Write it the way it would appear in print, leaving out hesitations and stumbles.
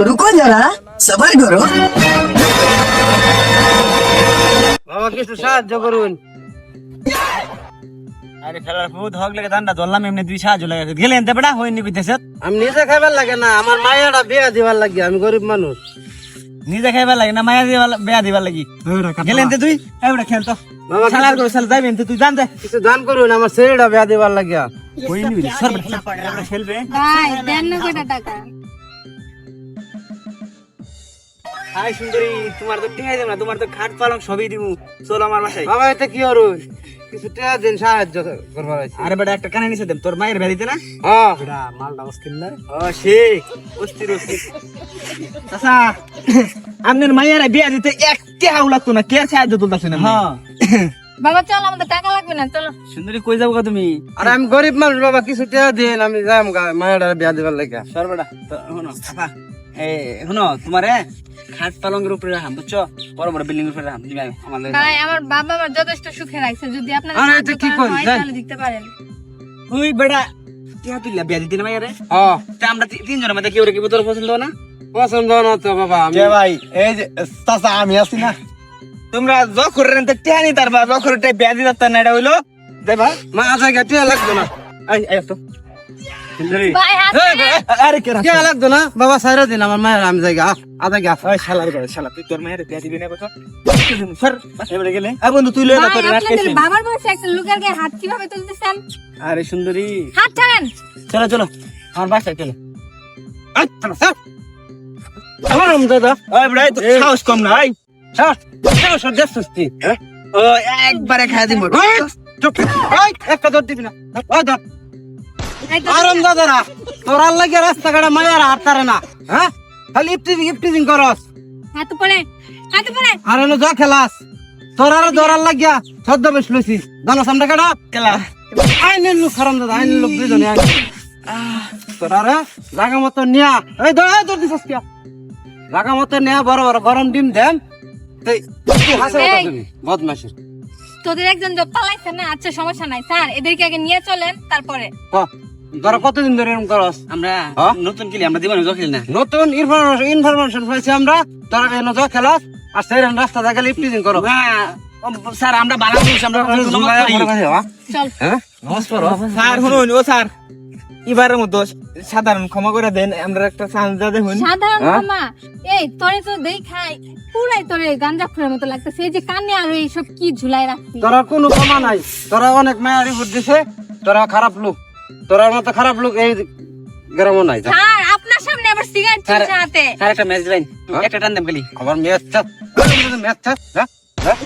रुको जरा सबर करो। বাবা কিছু সাহায্য করুন। আরে ফেলার বহুত হক লাগে দান্ডা ধরলাম এমনি দুই সাহায্য লাগে গেলে এনতে বেটা হইনি কইতেছ আমি নিজে খাইবার লাগে না, আমার মায়েরা বিয়া দিবার লাগে, আমি গরিব মানুষ। নিজে খাইবার লাগে না মায়া দিবার বেয়া দিবার লাগি গেলে এনতে তুই এবড়া খেল তো বাবা সালার করে সাল যাইবেন তুই জান দে কিছু দান করুন, আমার ছেলেটা বিয়া দিবার লাগে। হইনি বিলি সর বেটা এবড়া খেলবে ভাই দেন না কয়টা টাকা। হাই সুন্দরী তোমার তো টিহাই দেব না, তোমার তো খাট পালং সবই দিমু চল আমার বাসায়। বাবা এতে কি করুন, কিছু টাকা দিন সাহায্য করবার আছে। আরে বেটা একটা কানে নিছে দেব তোর মায়ের বেয়া দিতে না হ্যাঁ বেটা মালটা অস্থির না ও সে অস্থির অস্থির আচ্ছা আপনার মায়ের বিয়া দিতে এক টাকাও লাগতো না কে সাহায্য তুলতাছ না হ্যাঁ বাবা চল আমাদের টাকা লাগবে না চলো। সুন্দরী কই যাবো গো তুমি আরে আমি গরিব মানুষ বাবা, কিছু টাকা দিন, আমি যাই মায়েরা বিয়া দিবার লাগে। সরবেটা শোনো ছাপা শোনো তোমারে খাট পালঙ্গের উপরে রাখাম বুঝছো, বড় বড় বিল্ডিং এর উপরে রাখাম তুমি আমাদের ভাই আমার বাবা আমার যথেষ্ট সুখে রাখছে, যদি আপনাদের আরে সাহায্য এটা কি করার করি, হয় যাই। তাহলে দিতে পারেন। তুই বেটা টিয়া তুইলা বিয়া দিতে না মাইয়ারে হ্যাঁ তা আমরা তিনজনের মধ্যে কেউ কি তোর পছন্দ না পছন্দ না তো বাবা, আমি ভাই এই যে চাচা আমি আছি না, তোমরা যখরের টিয়া নি তার বা যখরটা বিয়া দিতে না এটা হইলো দেবা মা জায়গা টাকা লাগতো না, আই আই তো সুন্দরী ভাই হাত আরে কে টাকা লাগতো না বাবা, সাইরা দিন আমার মায়ের, আমি জায়গা আধা গা। ওই শালার করে শালা তুই তোর মায়ের বিয়া দিবি না কত সর এবারে গেলে আ বন্ধু তুই লয়ে না ভাই তোর আপনাদের বাবার বয়সে একটা লোকের গায়ে হাত কিভাবে তুলতেছেন? আরে সুন্দরী হাত ছাড়েন। চলো চলো আমার বাসায় চলো আমার দাদা ওই বেটা এই তো সাহস কম না এই ও একবারে খাই দিব একটা দর দিবি না, ওই ধর। এই তো আরাম দাদারা তোর লাগে রাস্তাঘাটে মায়ের হাঁটতারে না, হ্যাঁ খালি ইফটিজিং করস, হাত উপরে হাত উপরে। আর হলো যা খেলাস তোর আর ধরার লাগিয়া সদ্য বেশ লইছিস দানা সামনে কাটা খেলা আইনের লোক খারাম দাদা, আইনের লোক দুজনে তোর আর জাগা মতো নিয়া এই ধর দিছিস কিয়া জাগা মতো নিয়া বড় বড় গরম ডিম দেন এই। বদমাসির তোদের একজন যোগ পালাইছে না, আচ্ছা সমস্যা নাই স্যার, এদেরকে আগে নিয়ে চলেন তারপরে। ধর কতদিন ধরে এরকম করস, আমরা হ্যাঁ? নতুন কিলি আমরা জীবনে জখিল না নতুন ইনফরমেশন পাইছি আমরা, তোরা কেন যা খেলাস আর সেই রাস্তা দেখা ইফটিজিং করো। না, ও, স্যার আমরা বানাবো আমরা নমস্কার করি। চল হ্যাঁ নমস্কার স্যার শুনুন ও স্যার এবারের মতো সাধারণ ক্ষমা করে দেন, আমরা একটা চান্স দা দেখুন সাধারণ হ্যাঁ? ক্ষমা। এই তোরে তো দেখাই পুরাই তোরে গাঞ্জা ফুলের মতো লাগতেছে, এই যে কানে আর এইসব কি ঝুলাই রাখছি। তোরা কোনো ক্ষমা নাই, তোরা অনেক মায়া রিপোর্ট দিছে, তোরা খারাপ লোক, তোরা মতো খারাপ লোক এই গ্রামও নাই। স্যার আপনার সামনে আবার সিগারেট স্যার, চলছে হাতে। স্যার একটা ম্যাচ লাইন হ্যাঁ? একটা টান দেন খালি আবার ম্যাচ চাপ ম্যাচ চাপ, হ্যাঁ